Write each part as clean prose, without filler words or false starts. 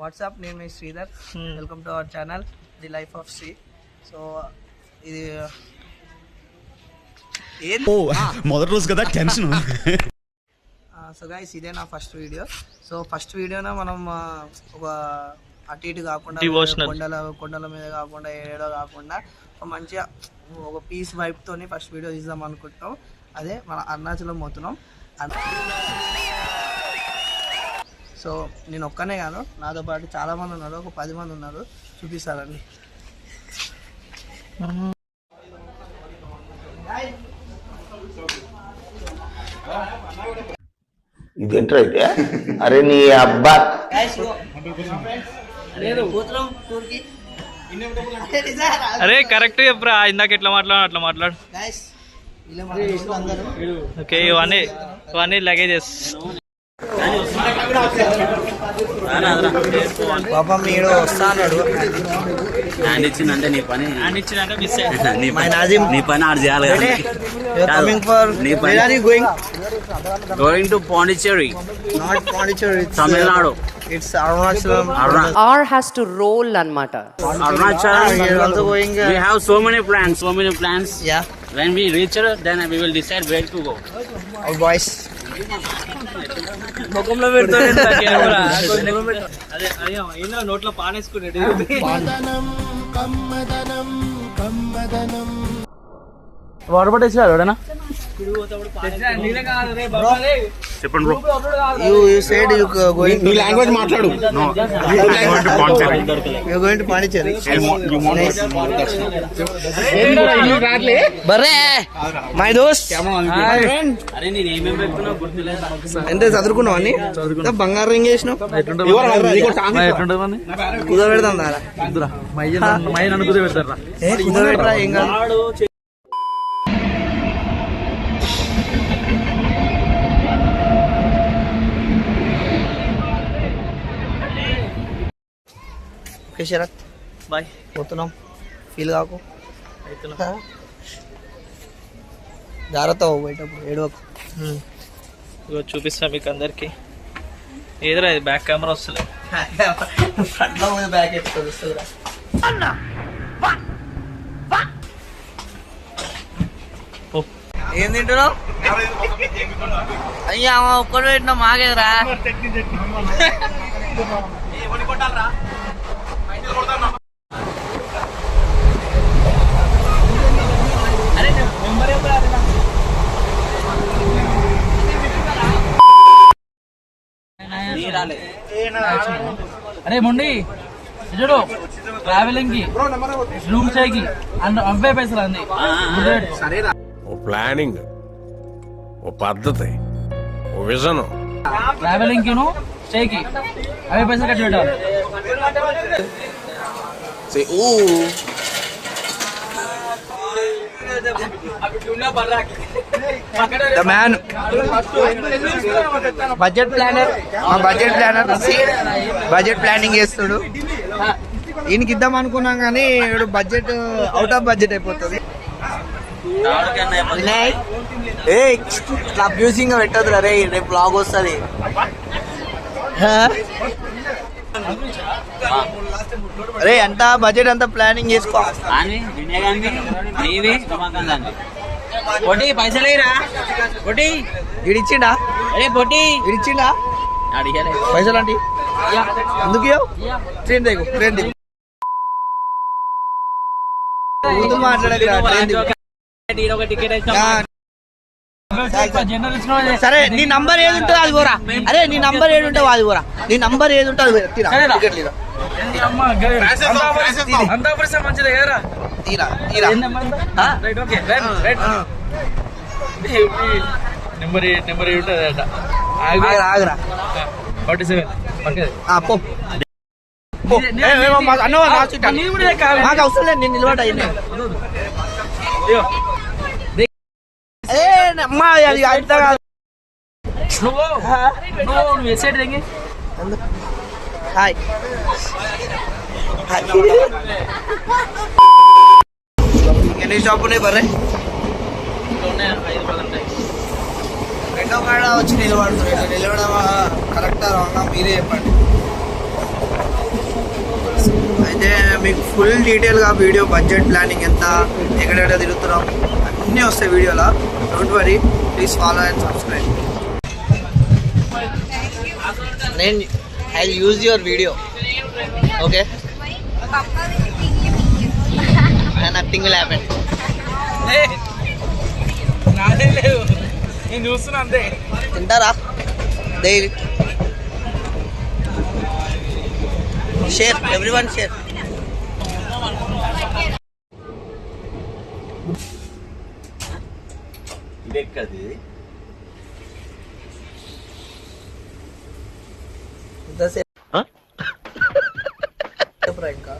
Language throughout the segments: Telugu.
వాట్సాప్ నేను మీ Sridhar. Welcome to our channel the life of Sri. So ఇది మొదటి రోజు కదా టెన్షన్. సో గైస్ ఇదే నా ఫస్ట్ వీడియో. సో ఫస్ట్ వీడియోన మనం ఒక అటు ఇటు కాకుండా కొండల మీద కాకుండా ఏడో కాకుండా ఒక మంచిగా ఒక పీస్ వైప్ తోని ఫస్ట్ వీడియో తీద్దాం అనుకుంటున్నాం. అదే మన అరుణాచలం పోతున్నాం. సో నేను ఒక్కనే కాదు, నాతో పాటు చాలా మంది ఉన్నారు, ఒక 10 మంది ఉన్నారు. చూపిస్తారండి. ఇదేంట్రా అయితే? అరే నీ అబ్బా అరే కరెక్ట్ చెప్పరా, ఇందాక ఎట్లా మాట్లాడు అట్లా మాట్లాడు. ఓకే ఇవన్నీ లగేజెస్. పాపం మీరు వస్తా అన్నాడు. హ్యాండ్ ఇచ్చిందంటే నీ పని నీ పని ఆడు చేయాలి. Going to Pondicherry, not Pondicherry, Tamil Nadu. It's Arunachal. R has to roll anmata. Arunachal. We are also going. We have so many plans. Yeah. When we reach it, then we will decide where to go. Our boys. ముఖంలో పెడతాడు కెమెరా. అదే అయ్యో ఏంద్రా నోట్లో పానేసుకునేది. వాటర్ బాటిల్ ఇచ్చాడు ఎవడనా? చెప్పండి bro. You said you going. నీ లాంగ్వేజ్ మాట్లాడు. No. You going to Pondicherry. బర్రే My dost. అరే నేను ఏమేం పెడుతున్నా గుర్తులేదు. ఎంత చదువుకున్నావు అని బంగారు రింగ్ చేసినావు. కుద పెడతాం దారా కుద పెట్టరా ఏం కాదు. ఓకే శరత్ బాయ్, పోతున్నాం. ఫీల్ కాకు, జాగ్రత్త పోయేటప్పుడు ఏడవకు. ఇగో చూపిస్తా మీకు అందరికి. ఏదరా ఇది బ్యాక్ కెమెరా వస్తలేదు. ఫ్రంట్ లో బ్యాక్ ఎత్తుకొని వస్తుందిరా. ఏం తింటున్నావు? అయ్యా ఒక్కడు పెట్టినా మాగేదిరా. అరే మొండి చూడు, ట్రావెలింగ్ కి రూమ్ చేయకి అవే పైసలు అంది. ఓ ప్లానింగ్, ఓ పద్ధతి, ఓ విజన్. ట్రావెలింగ్ కి స్టేకి అవే పైసలు కట్టి పెట్టాలి. The man, బడ్జెట్ ప్లానర్, మా బడ్జెట్ ప్లానర్ బడ్జెట్ ప్లానింగ్ చేస్తాడు. ఈయనకి ఇద్దాం అనుకున్నాం కానీ ఇప్పుడు బడ్జెట్ అవుట్ ఆఫ్ బడ్జెట్ అయిపోతుంది. ఏ ఇట్లా అబ్యూసింగ్ గా పెట్టదు రే, రేపు బ్లాగ్ వస్తుంది. అరే అంతా బడ్జెట్ అంతా ప్లానింగ్ చేసుకో. పొట్టి పైసలేరా? పొట్టి ఇడిచ్చిండా? అరే పొట్టి ఇడిచ్చిండా అడిగాలి పైసలు అంటే ఎందుకు ట్రైన్ దిగు, ట్రైన్ దిగు. సరే నీ నంబర్ ఏది ఉంటుందో అది పోరా. అరే నీ నంబర్ ఏది ఉంటుందో అది పోరా. నీ నంబర్ ఏది ఉంటుందో అది తీరా. టికెట్ తీరా మంచిదే కదరా. తీరా తీరా. నెంబర్ ఉంటుంది అట. ఆగరా 47 పో. నాకు అవసరం లేదు, నేను నిలబడ్డా. అమ్మా అది అర్థం కాదు. నువ్వు ఎసైడ్ దేంగే. హాయ్ ఎన్ని షాప్ ఉన్నాయి బర్రే? రెండో కాడ వచ్చి నిలబడుతుంది. నిలబడమా కరెక్టా రాంగా మీరే చెప్పండి. అయితే మీకు ఫుల్ డీటెయిల్గా వీడియో బడ్జెట్ ప్లానింగ్ ఎంత, ఎక్కడెక్కడ తిరుగుతున్నాం అన్నీ వస్తాయి వీడియోలో. Don't worry, please follow and subscribe. నేను I use your video, okay? Nothing will happen. నేను చూస్తున్నా అంతే. తింటారా? Daily share, everyone share. ఇదెక్కది ఇంకా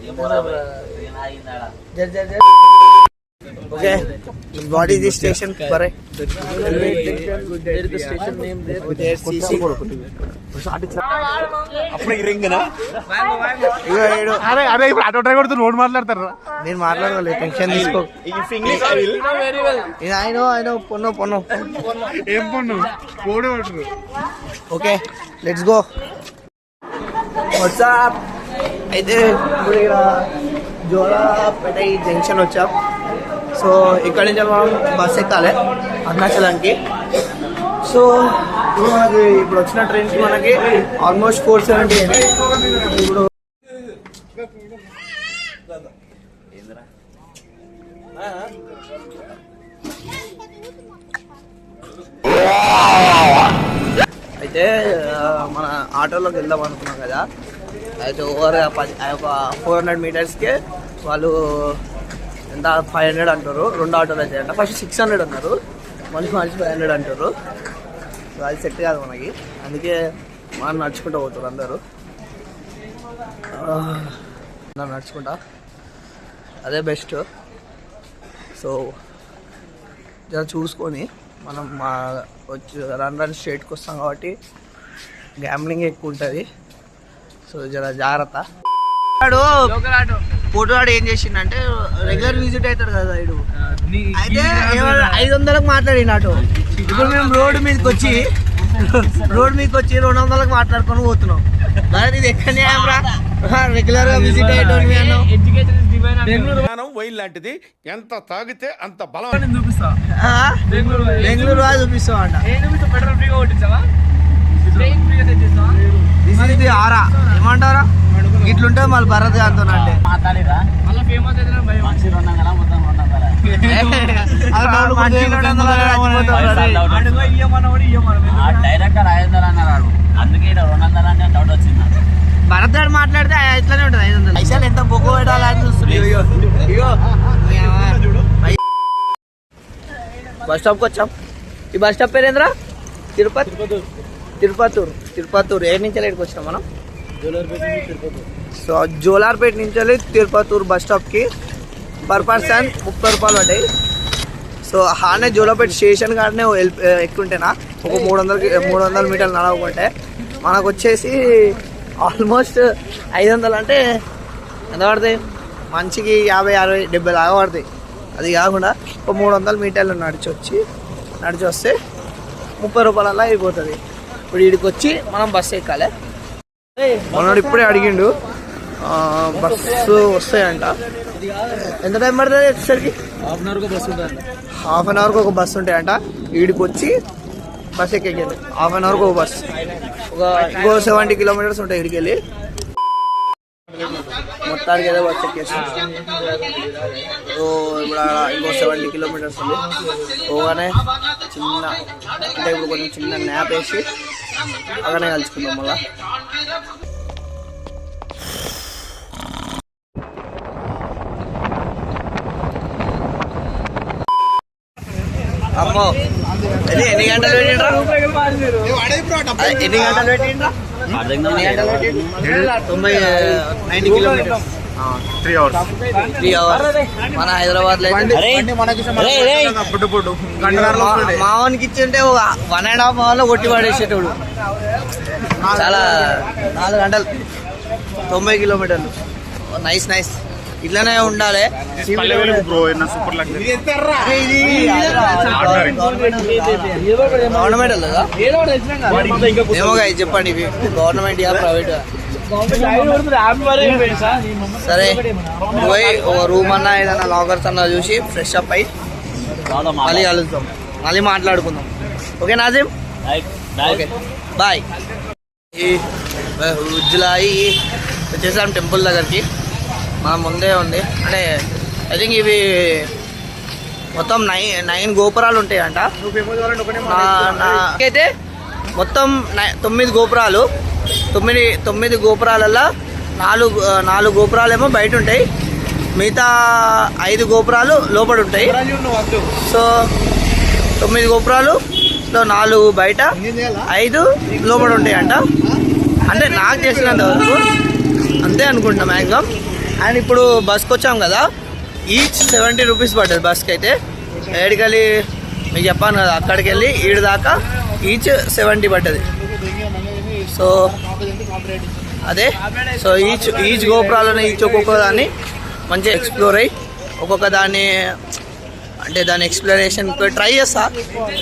ఏమో okay, what is the station? బరే ఆటో డ్రైవర్ తో రోడ్ మాట్లాడతారు. నేను మాట్లాడగలను, టెన్షన్ తీసుకో. ఆయన పొన్ను ఏం పన్ను కోడే పడరు. Okay, let's go. వాట్సాప్. అయితే ఇప్పుడు ఇక్కడ జోలాపేట జంక్షన్ వచ్చాం. సో ఇక్కడ నుంచి మనం బస్ ఎక్కాలి అరుణాచలానికి. సో ఇప్పుడు మనకి ఇప్పుడు వచ్చిన ట్రైన్కి మనకి ఆల్మోస్ట్ 470 అయింది. ఇప్పుడు అయితే మన ఆటోలోకి వెళ్దాం అనుకున్నాం కదా. అయితే ఓవర్ ఒక 400 మీటర్స్కే వాళ్ళు ఎంత 500 అంటారు. 2 ఆటోలు అయితే అంట. ఫస్ట్ 600 అన్నారు, మనిషి 500 అంటారు. సో అది సెట్ కాదు మనకి, అందుకే మనం నడుచుకుంటూ పోతారు అందరూ. నడుచుకుంటా అదే బెస్ట్. సో జర చూసుకొని మనం వచ్చి రన్ స్ట్రేట్కి వస్తాం కాబట్టి గ్యాంబ్లింగ్ ఎక్కువ ఉంటుంది. సో జర జాగ్రత్త. ఫోటో వాడు ఏం చేసిండంటే రెగ్యులర్ విజిట్ అవుతాడు కదా వీడు. అయితే 500కి మాట్లాడినాటు. ఇప్పుడు మేము రోడ్డు మీదకి వచ్చి 200కి మాట్లాడుకొని పోతున్నాం. మరి ఇది ఎక్కడ న్యాయం రా? రెగ్యులర్ గా విజిట్ అయ్యేటోని వైల్ లాంటిది, ఎంత తాగితే అంత బలం. బెంగళూరు చూపిస్తాం అంట. ఆరా ఏమంటారా? ఇట్లుంటే మళ్ళీ భరత్ గారితో అంటే భరత్ గారు మాట్లాడితే ఇట్లానే ఉంటుంది. 500 పైసలు ఎంత బొక్క పెట్టాలని చూస్తుంది. బస్ స్టాప్కి వచ్చాం. ఈ బస్ స్టాప్ పేరేంద్రా? తిరుపతూర్. ఏ నుంచి ఎక్కడికి వచ్చినాం మనం? సో జోలార్పేట నుంచి తిరుపతూర్ బస్ స్టాప్కి పర్ పర్సన్ 30 రూపాయలు పడ్డాయి. సో హానే జోలార్పేట స్టేషన్ కాడనే ఎక్కుంటేనా ఒక 300 మీటర్లు నడవకుంటే మనకు వచ్చేసి ఆల్మోస్ట్ 500 అంటే ఎంత పడతాయి? మంచికి 50, 60, 70 లాగా పడతాయి. అది కాకుండా ఒక 300 మీటర్లు నడిచి వస్తే 30 రూపాయలలా అయిపోతుంది. ఇప్పుడు వీడికి వచ్చి మనం బస్సు ఎక్కాలి. మనోడు ఇప్పుడే అడిగిండు బస్సు వస్తాయంట. ఎంత టైం పడుతుంది వచ్చేసరికి? హాఫ్ అన్ అవర్కి ఒక బస్సు ఉంటాయంట. వీడికి వచ్చి బస్ ఎక్కేది హాఫ్ అన్ అవర్కి ఒక బస్. ఇంకో 70 కిలోమీటర్స్ ఉంటాయి ఇక్కడికి వెళ్ళి. మొత్తానికి ఏదో బస్ ఎక్కేస్తాం. సో ఇప్పుడు ఇంకో 70 కిలోమీటర్స్ ఉంది. పోగానే చిన్న అంటే ఇప్పుడు కొంచెం చిన్న న్యాప్ వేసి అలానే కలుసుకుందాం మళ్ళా. అమ్మో ఎన్ని గంటలు పెట్టిండ్రా? 90 కిలోమీటర్స్, 3 hours. మన హైదరాబాద్ లో మావానికి ఇచ్చింటే 1.5 hour లో కొట్టి పడేసేటోడు. చాలా 4 గంటలు 90 కిలోమీటర్లు. నైస్ ఇట్లానే ఉండాలి. గవర్నమెంట్ లేదా? ఏమో చెప్పండి, గవర్నమెంట్ ప్రైవేట్? సరే పోయి ఒక రూమ్ అన్నా ఏదైనా లాకర్స్ అన్నా చూసి ఫ్రెష్ అప్ అయ్యి మళ్ళీ కలుద్దాం, మళ్ళీ మాట్లాడుకుందాం. Okay Nazim, okay bye. ఉజ్జులాయి వచ్చేసాం టెంపుల్ దగ్గరికి. మన ముందే ఉంది, అంటే ఐ థింక్ ఇవి మొత్తం 9 గోపురాలు ఉంటాయంట. నాకైతే మొత్తం 9 గోపురాలు. 9 గోపురాలల్లో 4 గోపురాలేమో బయట ఉంటాయి, మిగతా 5 గోపురాలు లోపల ఉంటాయి. సో 9 గోపురాలు 4 బయట 5 లోపల ఉంటాయంట. అంటే నాకు తెలిసినంత వరకు అంతే అనుకుంటున్నా మ్యాక్సిమం. అండ్ ఇప్పుడు బస్కి వచ్చాం కదా, ఈచ్ 70 రూపీస్ పడ్డది బస్కి అయితే. ఏడికెళ్ళి మీకు చెప్పాను కదా, అక్కడికి వెళ్ళి ఈడు దాకా ఈచ్ 70 పడ్డది. సో అదే, సో ఈచ్ గోపురాలను ఒక్కొక్క దాన్ని మంచిగా ఎక్స్ప్లోర్ అయ్యి ఒక్కొక్క దాన్ని, అంటే దాని ఎక్స్ప్లెనేషన్ ట్రై చేస్తా.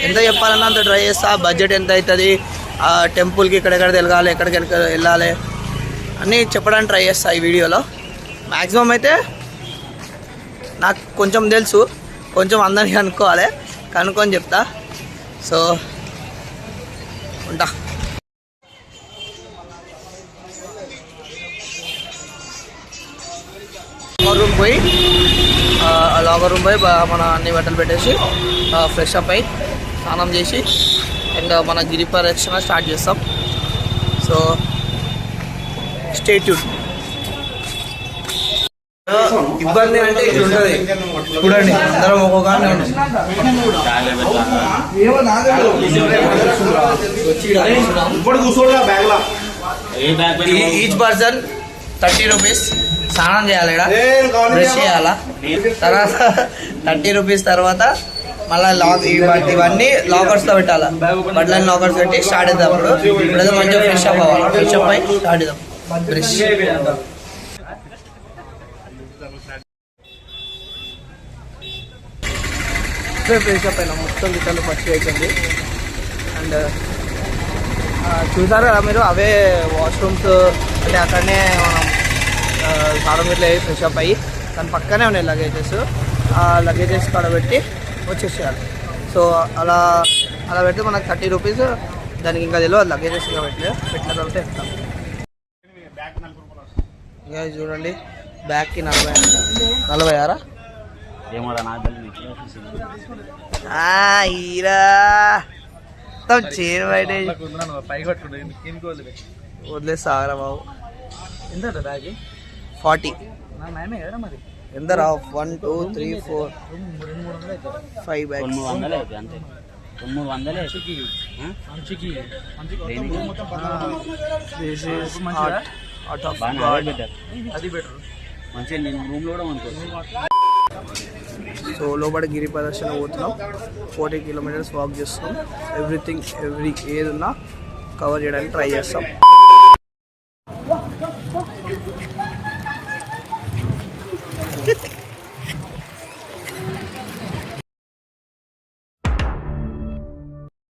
ఎంత చెప్పాలన్నా అంత ట్రై చేస్తా. బడ్జెట్ ఎంత అవుతుంది, ఆ టెంపుల్కి ఎక్కడెక్కడ తిరగాలి, ఎక్కడికి వెళ్ళాలి అన్నీ చెప్పడానికి ట్రై చేస్తా ఈ వీడియోలో. మ్యాక్సిమం అయితే నాకు కొంచెం తెలుసు, కొంచెం అందరికీ కనుక్కొని చెప్తా. సో ఉంటా. లాకర్ రూమ్ పోయి మన అన్ని బట్టలు పెట్టేసి ఫ్రెష్ అప్ అయ్యి స్నానం చేసి ఇంకా మన గిరి ప్రదక్షిణ స్టార్ట్ చేస్తాం. So stay tune. ఇబ్బంది అంటే ఇట్లా ఉంటుంది చూడండి, అందరం ఒక్కొక్కనే ఉన్నాం. Each person 30 rupees. స్నానం చేయాలి, బ్రష్ చేయాలా, తర్వాత 30 రూపీస్. తర్వాత మళ్ళీ ఇవన్నీ లాకర్స్లో పెట్టాలా, బట్టలని లాకర్స్ పెట్టి స్టార్ట్ చేద్దాం. ఇప్పుడు మంచిగా ఫ్రెష్ అప్ అవ్వాలి, ఫ్రెష్ అప్ అయ్యి స్టార్ట్ చేద్దాం బ్రష్. ఫ్రెష్ అప్ అయినా మొత్తం గిట్టలు పచ్చి అవుతుంది. అండ్ చూసారా మీరు, అవే వాష్రూమ్స్. అంటే అక్కడనే మనం స్నానం ఇట్లా ఫ్రెష్ అప్ అయ్యి దాని పక్కనే ఉన్నాయి లగేజెస్. ఆ లగేజెస్ కాడ పెట్టి వచ్చేసేయాలి. సో అలా పెడితే మనకు 30 రూపీస్. దానికి ఇంకా తెలియదు లగేజెస్ ఇంకా పెట్టిన తర్వాత ఇస్తాం. ఇంకా చూడండి, బ్యాగ్కి 46 ఈరా చైన్ బయట వదిలేస్తారా బాబు. ఎంత బ్యాగ్? 40. ఎంత రా? 1 2 3 4 5 bags. This is heart of God. So లోపల గిరి ప్రదర్శన పోతున్నాం. 40 కిలోమీటర్స్ వాక్ చేస్తున్నాం. ఏది ఉన్నా కవర్ చేయడానికి ట్రై చేస్తాం.